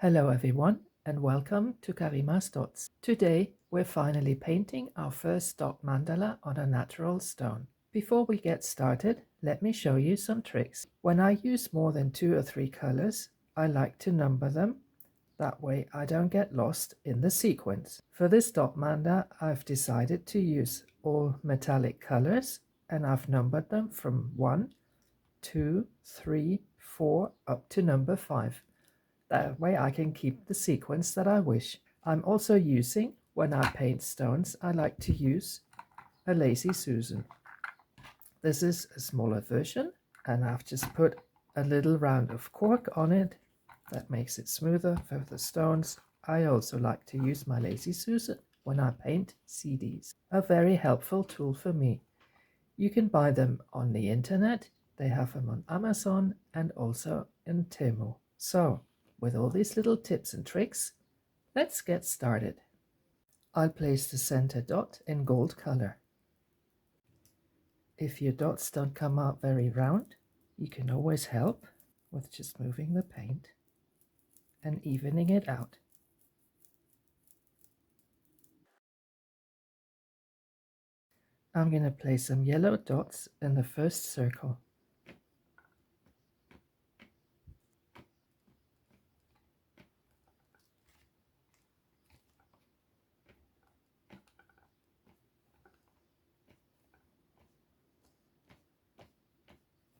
Hello everyone and welcome to Karima's Dots. Today we're finally painting our first dot mandala on a natural stone. Before we get started, let me show you some tricks. When I use more than 2 or 3 colors, I like to number them. That way I don't get lost in the sequence. For this dot mandala, I've decided to use all metallic colors and I've numbered them from 1, 2, 3, 4 up to number 5. That way I can keep the sequence that I wish. I'm also using, when I paint stones, I like to use a Lazy Susan. This is a smaller version and I've just put a little round of cork on it. That makes it smoother for the stones. I also like to use my Lazy Susan when I paint CDs. A very helpful tool for me. You can buy them on the internet. They have them on Amazon and also in Temu. So, with all these little tips and tricks, let's get started. I'll place the center dot in gold color. If your dots don't come out very round, you can always help with just moving the paint and evening it out. I'm going to place some yellow dots in the first circle.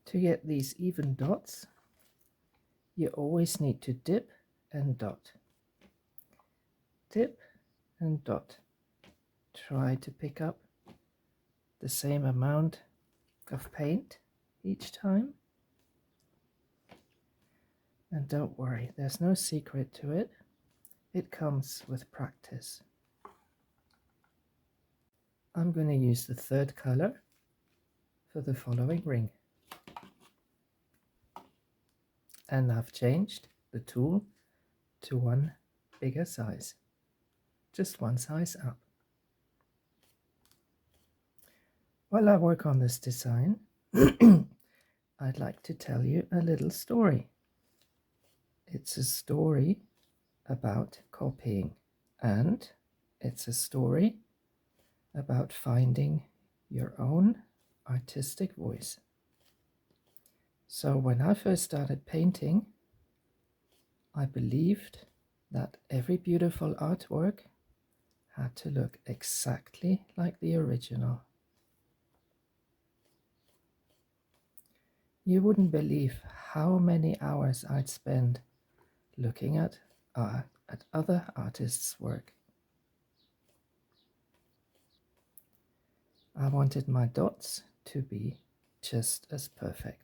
To get these even dots, you always need to dip and dot. Dip and dot. Try to pick up the same amount of paint each time. And don't worry, there's no secret to it. It comes with practice. I'm going to use the third color for the following ring. And I've changed the tool to one bigger size, just one size up. While I work on this design, I'd like to tell you a little story. It's a story about copying, and it's a story about finding your own artistic voice. So when I first started painting, I believed that every beautiful artwork had to look exactly like the original. You wouldn't believe how many hours I'd spend looking at other artists' work. I wanted my dots to be just as perfect.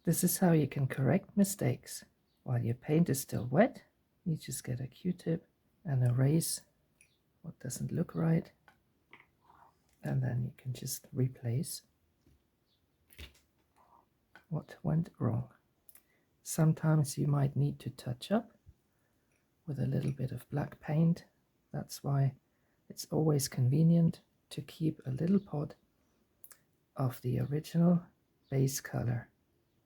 This is how you can correct mistakes. While your paint is still wet, you just get a Q-tip and erase what doesn't look right, and then you can just replace what went wrong. Sometimes you might need to touch up with a little bit of black paint. That's why it's always convenient to keep a little pot of the original base color.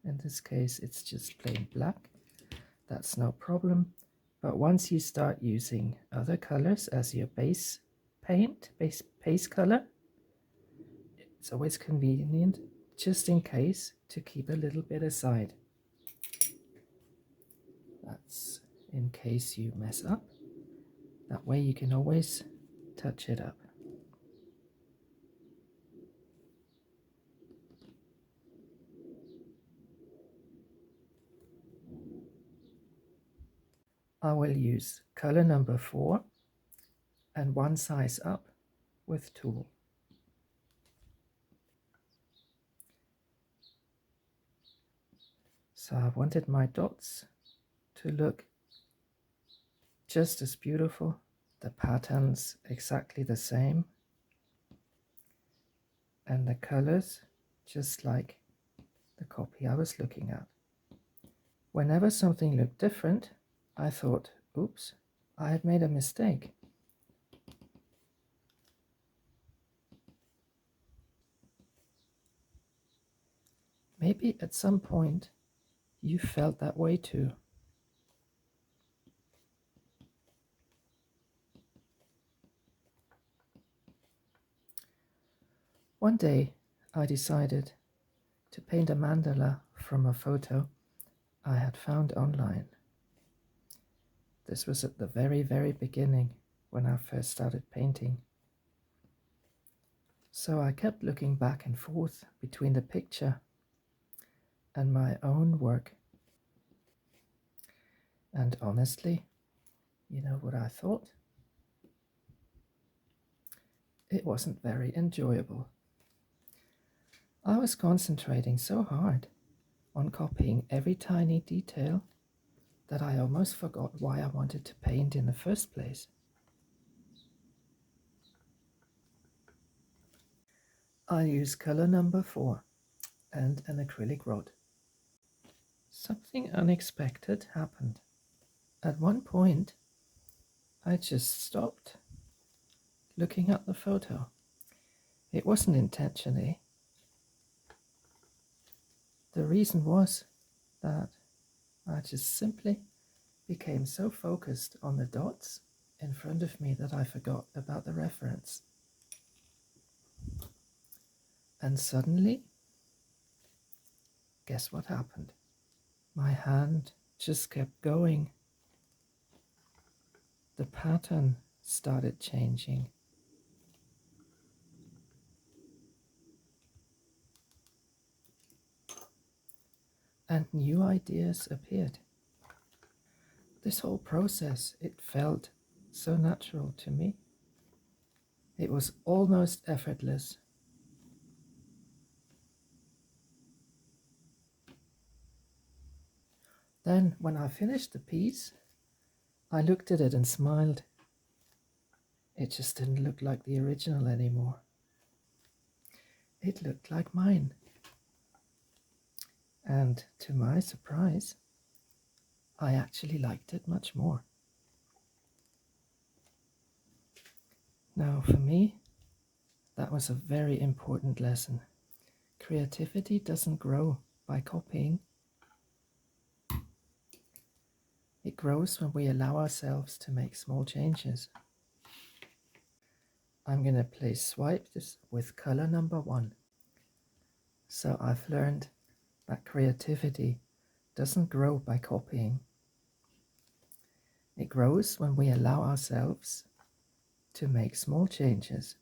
In this case, it's just plain black. That's no problem. But once you start using other colors as your base paint, base color, it's always convenient, just in case, to keep a little bit aside. That's in case you mess up. That way you can always touch it up. I will use color number 4 and one size up with tool. So I wanted my dots to look just as beautiful, the patterns exactly the same, and the colors just like the copy I was looking at. Whenever something looked different, I thought, oops, I had made a mistake. Maybe at some point you felt that way too. One day I decided to paint a mandala from a photo I had found online. This was at the very, very beginning when I first started painting. So I kept looking back and forth between the picture and my own work. And honestly, you know what I thought? It wasn't very enjoyable. I was concentrating so hard on copying every tiny detail that I almost forgot why I wanted to paint in the first place. I used color number 4 and an acrylic rod. Something unexpected happened. At one point, I just stopped looking at the photo. It wasn't intentionally. The reason was that I just simply became so focused on the dots in front of me that I forgot about the reference. And suddenly, guess what happened? My hand just kept going. The pattern started changing. And new ideas appeared. This whole process, it felt so natural to me. It was almost effortless. Then, when I finished the piece, I looked at it and smiled. It just didn't look like the original anymore. It looked like mine. And to my surprise, I actually liked it much more. Now, for me, that was a very important lesson. Creativity doesn't grow by copying. It grows when we allow ourselves to make small changes. I'm going to place swipes with color number 1. So I've learned that creativity doesn't grow by copying. It grows when we allow ourselves to make small changes.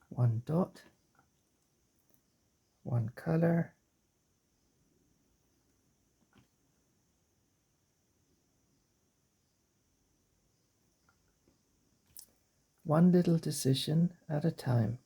One dot, one color, one little decision at a time.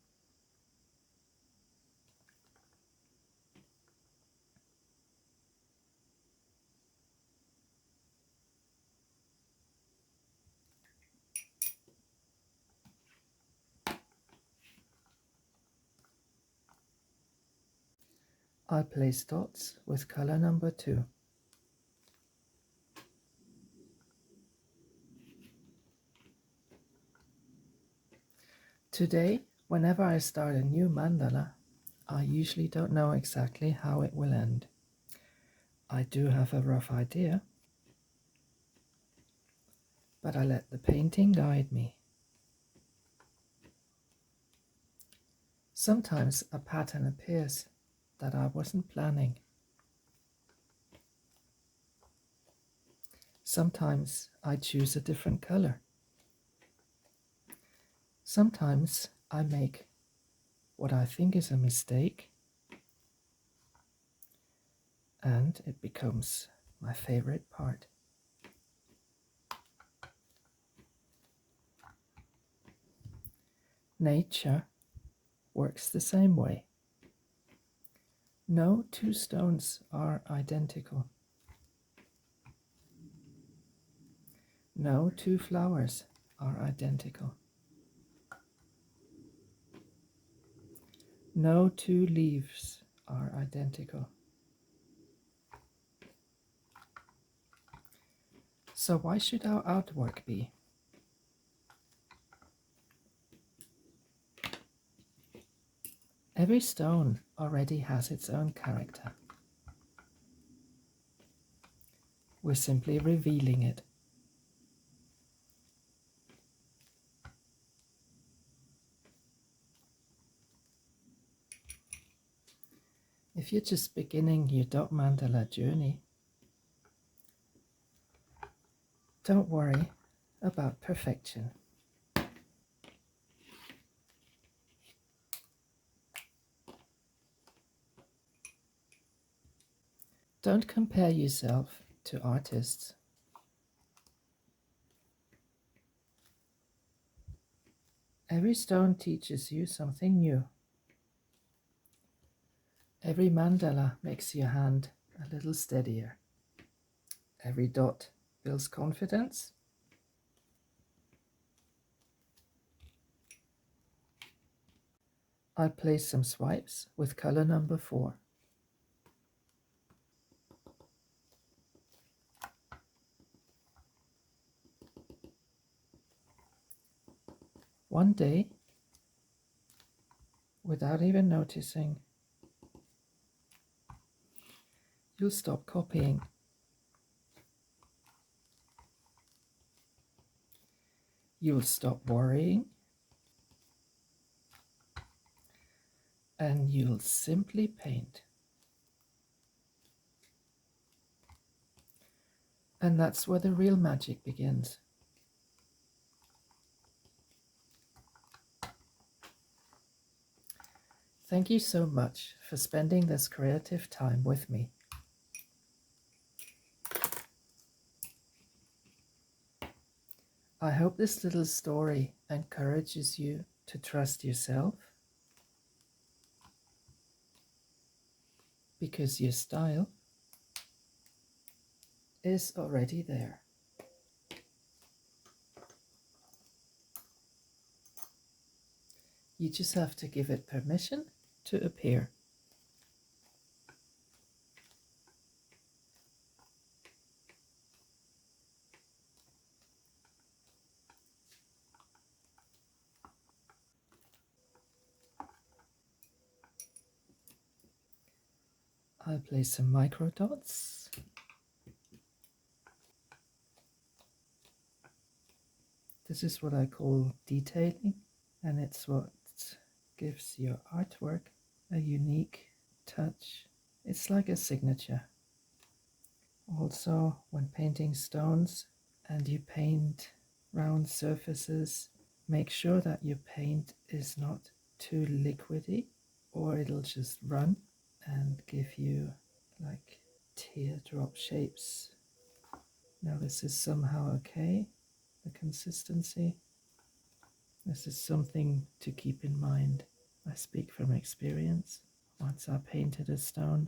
I place dots with color number 2. Today, whenever I start a new mandala, I usually don't know exactly how it will end. I do have a rough idea, but I let the painting guide me. Sometimes a pattern appears that I wasn't planning. Sometimes I choose a different color. Sometimes I make what I think is a mistake, and it becomes my favorite part. Nature works the same way. No two stones are identical. No two flowers are identical. No two leaves are identical. So why should our artwork be? Every stone already has its own character. We're simply revealing it. If you're just beginning your Dot Mandala journey, don't worry about perfection. Don't compare yourself to artists. Every stone teaches you something new. Every mandala makes your hand a little steadier. Every dot builds confidence. I'll place some swipes with color number 4. One day, without even noticing, you'll stop copying. You'll stop worrying, and you'll simply paint. And that's where the real magic begins. Thank you so much for spending this creative time with me. I hope this little story encourages you to trust yourself, because your style is already there. You just have to give it permission to appear. I'll place some micro dots. This is what I call detailing, and it's what gives your artwork a unique touch. It's like a signature. Also, when painting stones and you paint round surfaces, make sure that your paint is not too liquidy, or it'll just run and give you like teardrop shapes. Now this is somehow okay, the consistency. This is something to keep in mind. I speak from experience. Once I painted a stone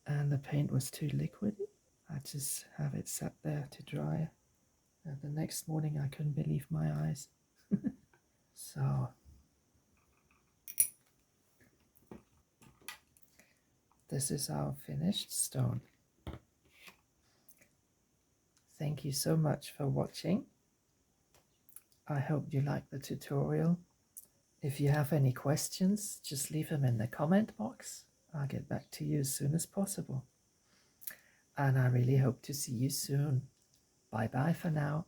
and the paint was too liquidy, I just have it sat there to dry, and the next morning I couldn't believe my eyes. So this is our finished stone. Thank you so much for watching. I hope you liked the tutorial. If you have any questions, just leave them in the comment box. I'll get back to you as soon as possible. And I really hope to see you soon. Bye bye for now.